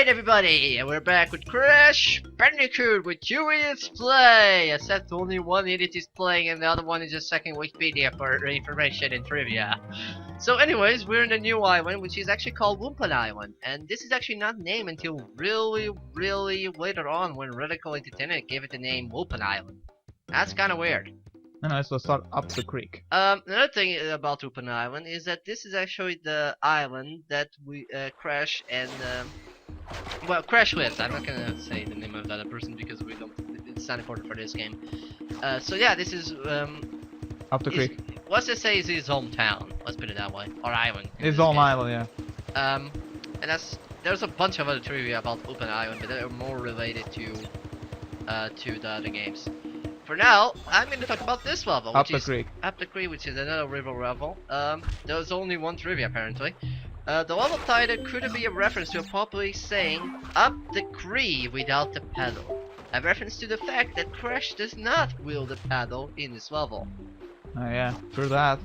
Alright everybody, and we're back with Crash Bandicoot with Curious Play. Except only one idiot is playing and the other one is just checking Wikipedia for information and trivia. So anyways, we're in a new island which is actually called Woompa Island. And this is actually not named until really later on when Radical Entertainment gave it the name Woompa Island. That's kinda weird. No, so start up the creek. Another thing about Woompa Island is that this is actually the island that we Crash and well, Crash lives. I'm not gonna say the name of the other person because we don't. It's not important for this game. So yeah, this is Up the creek. Let's just say it's his hometown. Let's put it that way, or island. His own island, yeah. And there's a bunch of other trivia about Woompa Island, but they're more related to the other games. For now, I'm going to talk about this level, Up the creek. Up the Creek, which is another river level. There's only one trivia apparently. The level title could be a reference to a popular saying, "Up the creek without the pedal." A reference to the fact that Crash does not wield the paddle in this level. Oh yeah, true that.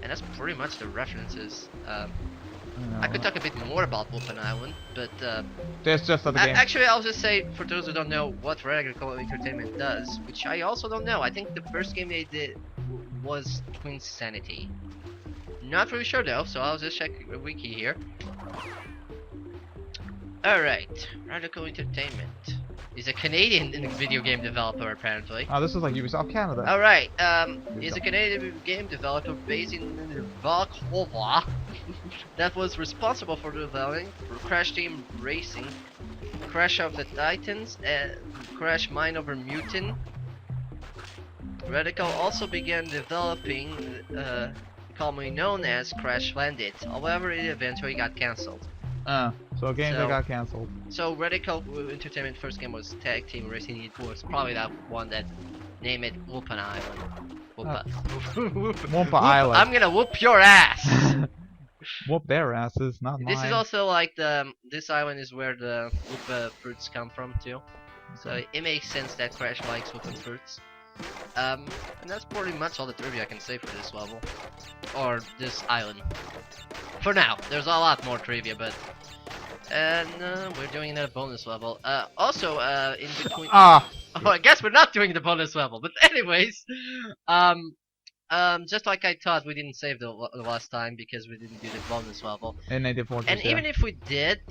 And that's pretty much the references. I could talk a bit more about Woompa Island, but That's just the game. actually, I'll just say, for those who don't know what Radical Entertainment does, which I also don't know, I think the first game they did was Twin Sanity. Not really sure though, so I'll just check a wiki here. Alright, Radical Entertainment is a Canadian video game developer apparently. Oh, this is like Ubisoft Canada. Alright, he's a Canadian game developer based in Vancouver that was responsible for developing Crash Team Racing, Crash of the Titans, and Crash Mind Over Mutant. Radical also began developing commonly known as Crash Bandit. However, it eventually got cancelled. So games that got cancelled. So Radical Entertainment first game was Tag Team Racing. It was probably that one that named it Woompa Island. Woompa Island. I'm gonna whoop your ass. Whoop their asses, not mine. This is also like this island is where the Woopa fruits come from too. So it makes sense that Crash likes Woopa fruits. And that's pretty much all the trivia I can say for this level. Or this island. For now, there's a lot more trivia, but we're doing another bonus level. Also, in between. Oh, I guess we're not doing the bonus level. But anyways, just like I thought, we didn't save the last time because we didn't do the bonus level. In Native Fortress, and even if we did,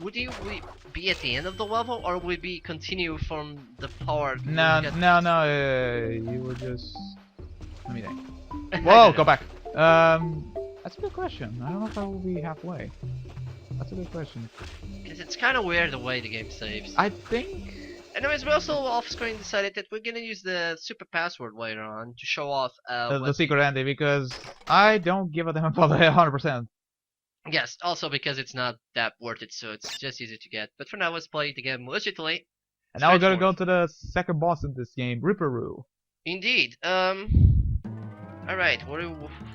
would we be at the end of the level, or would we continue from the part? No. You would just. Let me think. Whoa, go back. That's a good question. I don't know if I will be halfway. That's a good question. Because it's kind of weird the way the game saves. I think. Anyways, we also off-screen decided that we're gonna use the super password later on to show off the secret ending, because I don't give a damn about the 100%. Yes, also because it's not that worth it, so it's just easy to get. But for now, let's play the game legitimately. And now we're gonna go to the second boss in this game, Ripperoo. Indeed. Alright,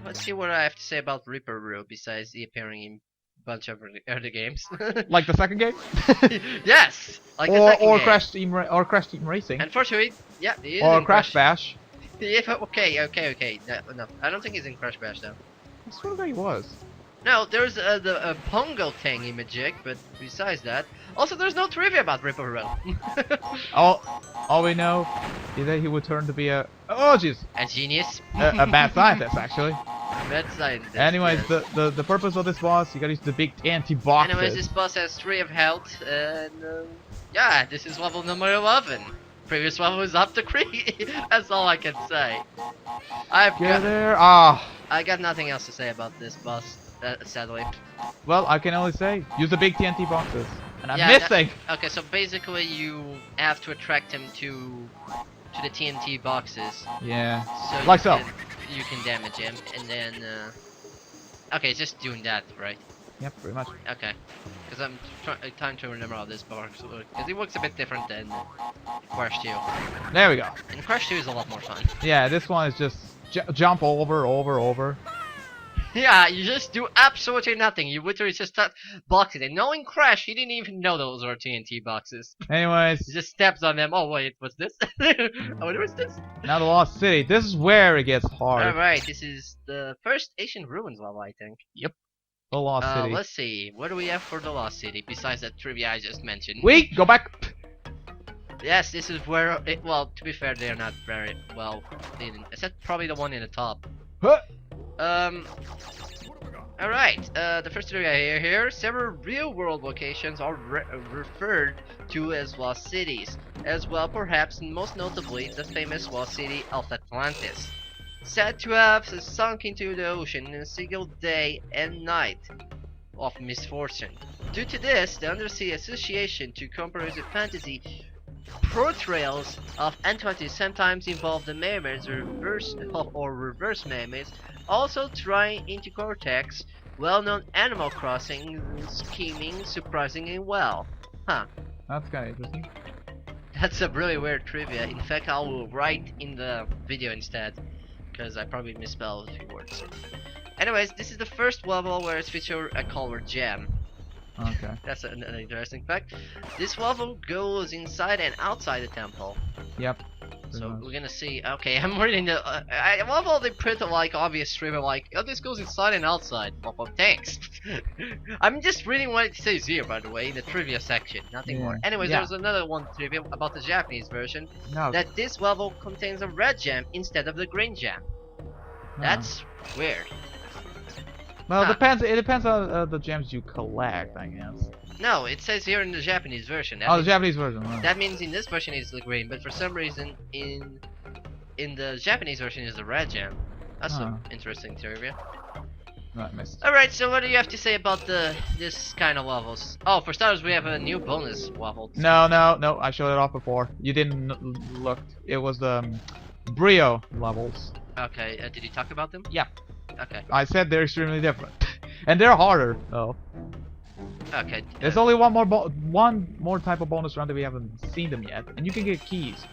let's see what I have to say about Ripperoo besides the appearing in a bunch of other games. Like the second game? Yes! Like the second game. Crash Team Racing. Unfortunately, yeah, he is or in Crash Bash. Okay. No, I don't think he's in Crash Bash though. I swear that he was. No, there's the Pongo Tangy Magic, but besides that, also there's no trivia about Ripperoo. all we know is that he would turn to be a genius. a bad scientist, actually. Bad scientist. Anyways, yes. the purpose of this boss, you gotta use the big anti-boxes. Anyways, this boss has 3 of health, and yeah, this is level number 11. Previous level was up the creek. That's all I can say. I got nothing else to say about this boss. Sadly. Well, I can only say, use the big TNT boxes. And I'm yeah, missing! Okay, so basically you have to attract him to the TNT boxes. Yeah. So like so. You can damage him, and then... Okay, it's just doing that, right? Yep, pretty much. Okay. Because I'm trying to remember how this works. Because it works a bit different than Crash 2. There we go. And Crash 2 is a lot more fun. Yeah, this one is just jump over. Yeah, you just do absolutely nothing. You literally just start boxing. And knowing Crash, he didn't even know those were TNT boxes. Anyways. He just steps on them. Oh wait, what's this? Oh, what was this? Now the Lost City. This is where it gets hard. Alright, this is the first Ancient Ruins level, I think. Yep. The Lost City. Let's see. What do we have for the Lost City besides that trivia I just mentioned? Wait, go back. Yes, this is where. Well, to be fair, they're not very well hidden. Except probably the one in the top. Huh. Alright, the first trivia here, several real-world locations are referred to as lost cities, as well perhaps most notably the famous lost city of Atlantis, said to have sunk into the ocean in a single day and night of misfortune. Due to this, the Undersea Association to Comprehensive Fantasy portrayals of Atlantis sometimes involve the mermaids reverse mermaids, also trying into cortex, well-known Animal Crossing scheming surprisingly well. Huh. That's kind of interesting. That's a really weird trivia. In fact, I will write in the video instead, because I probably misspelled a few words. Anyways, this is the first level where it's featured a colored gem. Okay. That's an interesting fact. This level goes inside and outside the temple. Yep. So we're gonna see. Okay, I'm reading the. I love how they put like obvious trivia, like, oh, this goes inside and outside. Well, thanks. I'm just reading what it says here, by the way, in the trivia section. Nothing more. Anyways, there's another one trivia about the Japanese version. No. That this level contains a red gem instead of the green gem. That's weird. Well, it depends on the gems you collect, I guess. No, it says here in the Japanese version. The Japanese version. Right. That means in this version it's the green, but for some reason in the Japanese version is the red gem. That's an interesting trivia. Right, missed. Alright, so what do you have to say about this kind of levels? Oh, for starters, we have a new bonus level. No, I showed it off before. You didn't look. It was the Brio levels. Okay, did you talk about them? Yeah. Okay. I said they're extremely different, and they're harder though. Okay. There's only one more type of bonus round that we haven't seen them yet, and you can get keys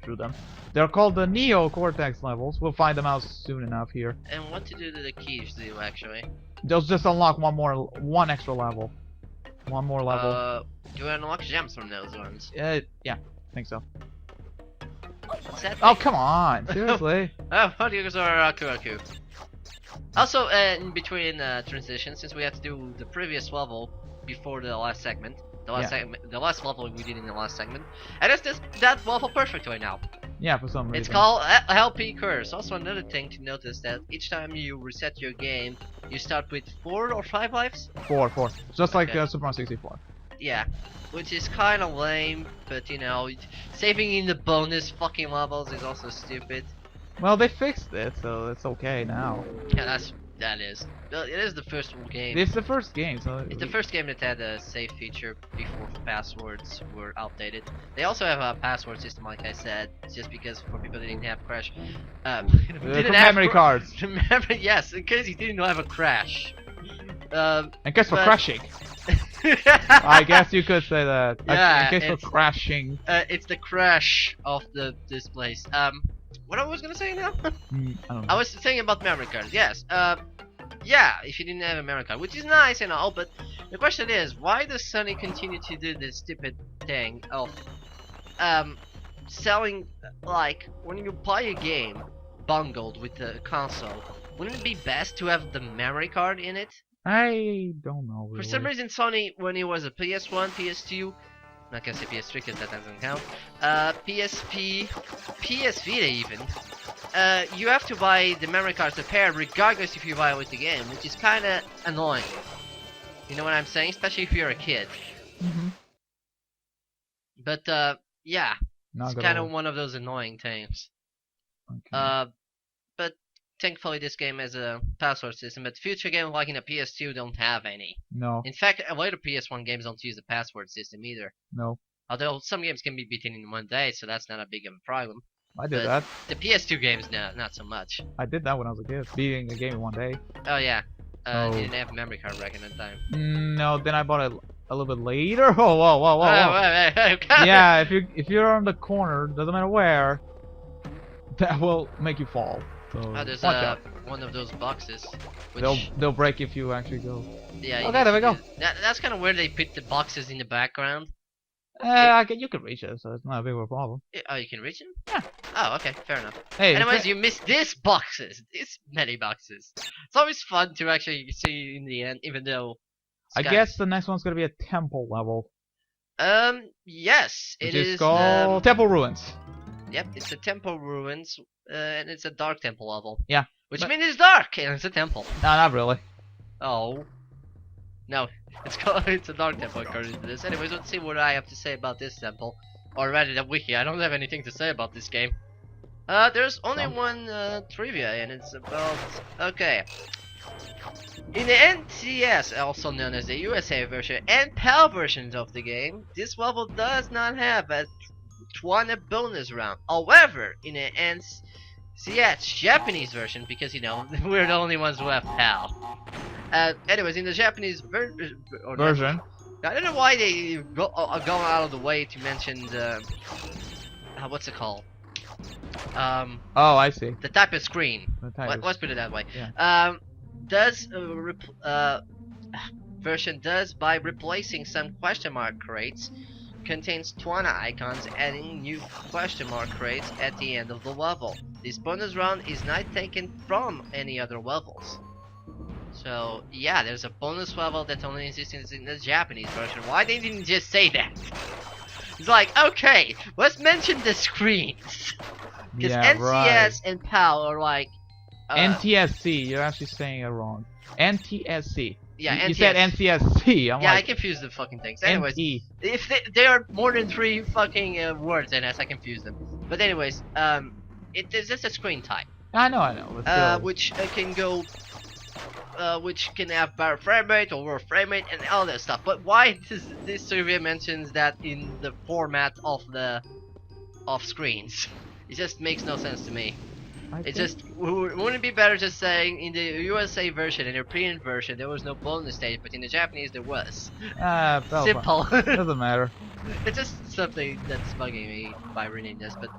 through them. They're called the Neo Cortex levels. We'll find them out soon enough here. And what to do to the keys do actually? They'll just unlock one extra level. One more level. Do we unlock gems from those ones? Yeah, I think so. What's that? Oh, come on, seriously. Oh, what do you are Kuraku? Also, in between transitions, since we had to do the previous level before the last segment, the last level we did in the last segment, and it's that level perfect right now. Yeah, for some reason. It's called LP Curse. Also, another thing to notice that each time you reset your game, you start with 4 or 5 lives. 4, just like Super Mario 64. Yeah, which is kind of lame, but you know, saving in the bonus fucking levels is also stupid. Well, they fixed it, so it's okay now. Yeah, that is. Well, it is the first game. It's the first game, so it's the first game that had a save feature before passwords were outdated. They also have a password system, like I said, just because for people that didn't have crash. Didn't have memory cards. Remember, yes, in case you didn't have a crash. And guess for crashing. I guess you could say that. Yeah, in case for crashing. It's the crash of this place. What I was gonna say now? I don't know. I was saying about memory cards. Yes. Yeah, if you didn't have a memory card, which is nice and all, but the question is, why does Sony continue to do this stupid thing of selling, like, when you buy a game bundled with the console, wouldn't it be best to have the memory card in it? I don't know. Really. For some reason, Sony, when it was a PS1, PS2, not gonna say PS3 because that doesn't count, PSP, PS Vita even, you have to buy the memory cards a pair regardless if you buy it with the game, which is kinda annoying. You know what I'm saying? Especially if you're a kid. But, yeah, it's kinda one of those annoying things. Okay. But thankfully this game has a password system, but future games like in the PS2 don't have any. No. In fact, later PS1 games don't use the password system either. No. Although some games can be beaten in one day, so that's not a big of a problem. I did that. The PS2 games, not so much. I did that when I was a kid, beating a game in one day. Oh yeah, you didn't have a memory card back in that time. No, then I bought it a little bit later. Oh, whoa. Wait. Yeah, if you're on the corner, doesn't matter where, that will make you fall. So there's one of those boxes. Which, they'll break if you actually go. Yeah. Okay, there we go. That's kind of where they put the boxes in the background. You can reach it, so it's not a big of a problem. Oh, you can reach them? Yeah. Oh, okay, fair enough. Hey, Anyways, you missed these boxes. These many boxes. It's always fun to actually see in the end, even though. I guess the next one's gonna be a temple level, Yes, which it is is. called Temple Ruins. Yep, it's a temple ruins, and it's a dark temple level. Yeah. Which means it's dark, and it's a temple. No, not really. Oh. No, it's a dark temple according to this. Anyways, let's see what I have to say about this temple. Or rather, the wiki. I don't have anything to say about this game. There's only one trivia, and it's about. Okay. In the NTS, also known as the USA version and PAL versions of the game, this level does not have a 20 bonus round. However, in the NCS Japanese version, because you know we're the only ones who have PAL. Anyways, in the Japanese version, I don't know why they go out of the way to mention the what's it called? Oh, I see. The type of screen. Let's put it that way. Yeah. Version does by replacing some question mark crates contains 20 icons, adding new question mark crates at the end of the level. This bonus round is not taken from any other levels. So yeah, there's a bonus level that only exists in the Japanese version. Why they didn't just say that? It's like, okay, let's mention the screens. Because Yeah, NCS and PAL are like NTSC, you're actually saying it wrong. NTSC. Yeah, you said NCSC. Yeah, I confuse the fucking things. Anyways, if they are more than 3 fucking words, then I confuse them. But anyways, it is just a screen type. I know. Which can go, which can have better frame rate or lower frame rate and all that stuff. But why this survey mentions that in the format of the screens? It just makes no sense to me. It just wouldn't it be better just saying in the USA version and European version there was no bonus stage, but in the Japanese there was. Simple. Doesn't matter. It's just something that's bugging me by reading this, but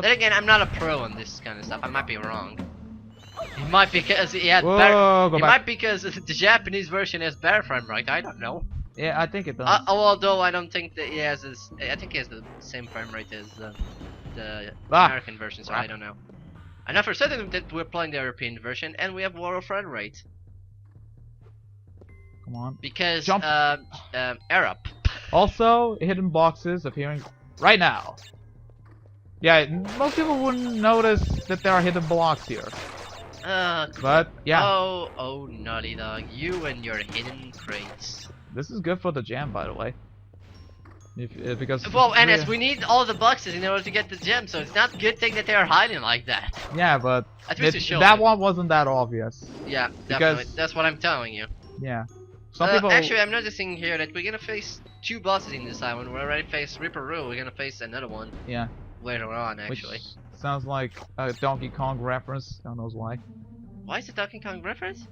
then again, I'm not a pro on this kind of stuff. I might be wrong. It might because it had better. It might because the Japanese version has better frame rate. I don't know. Yeah, I think it does. Although I don't think that it has this. I think it has the same frame rate as the American version, so I don't know. I know for certain that we're playing the European version and we have lower frame rate. Come on. Because Jump. Arab. Also, hidden boxes appearing right now. Yeah, most people wouldn't notice that there are hidden blocks here. But yeah. Oh, Naughty Dog, you and your hidden crates. This is good for the jam, by the way. Because well, NS, we need all the boxes in order to get the gem, so it's not a good thing that they are hiding like that. Yeah, but that one wasn't that obvious. Yeah, definitely. That's what I'm telling you. Yeah. Some people. Actually, I'm noticing here that we're gonna face 2 bosses in this island. We already faced Ripper Roo. We're gonna face another one. Yeah. Later on, actually. Which sounds like a Donkey Kong reference. God knows why. Why is it Donkey Kong reference?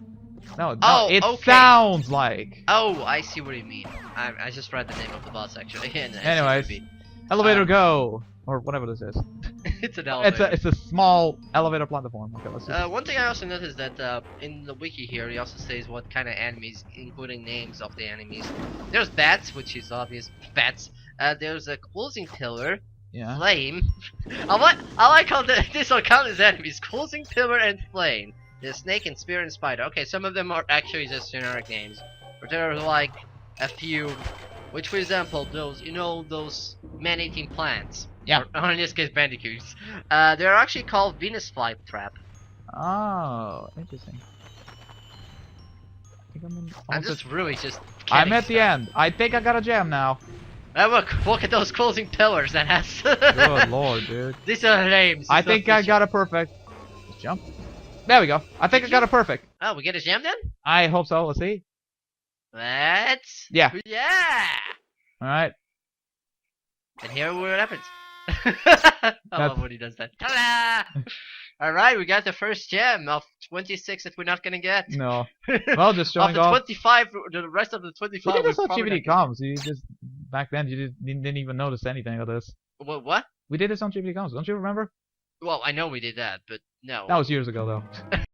No, it sounds like. Oh, I see what you mean. I just read the name of the boss actually. Anyways, elevator go or whatever this is. It's an elevator. It's a small elevator platform. Okay, let's see. One thing I also noticed that in the wiki here, it also says what kind of enemies, including names of the enemies. There's bats, which is obvious. Bats. There's a closing pillar. Yeah. Flame. I like how this will count as enemies. Closing pillar and flame. The snake and spear and spider. Okay, some of them are actually just generic names, but there are like a few, which for example, those those man-eating plants. Yeah. Or in this case, bandicoots. They're actually called Venus flytrap. Oh, interesting. I think I'm just really just. I'm at the end. I think I got a gem now. Look at those closing pillars that has. Good lord, dude. These are names. I think I got a perfect. Let's jump. There we go. I think I got it perfect. Oh, we get a gem then? I hope so. Let's see. Let's. Yeah. Yeah. All right. And here what happens. I love when he does that. Ta-da! All right, we got the first gem of 26 that we're not gonna get. No. Well, just showing off. off. 25, the rest of the 25. We did this on GBD Comms. You just back then you didn't even notice anything of this. What? We did this on GBD Comms. Don't you remember? Well, I know we did that, but no. That was years ago, though.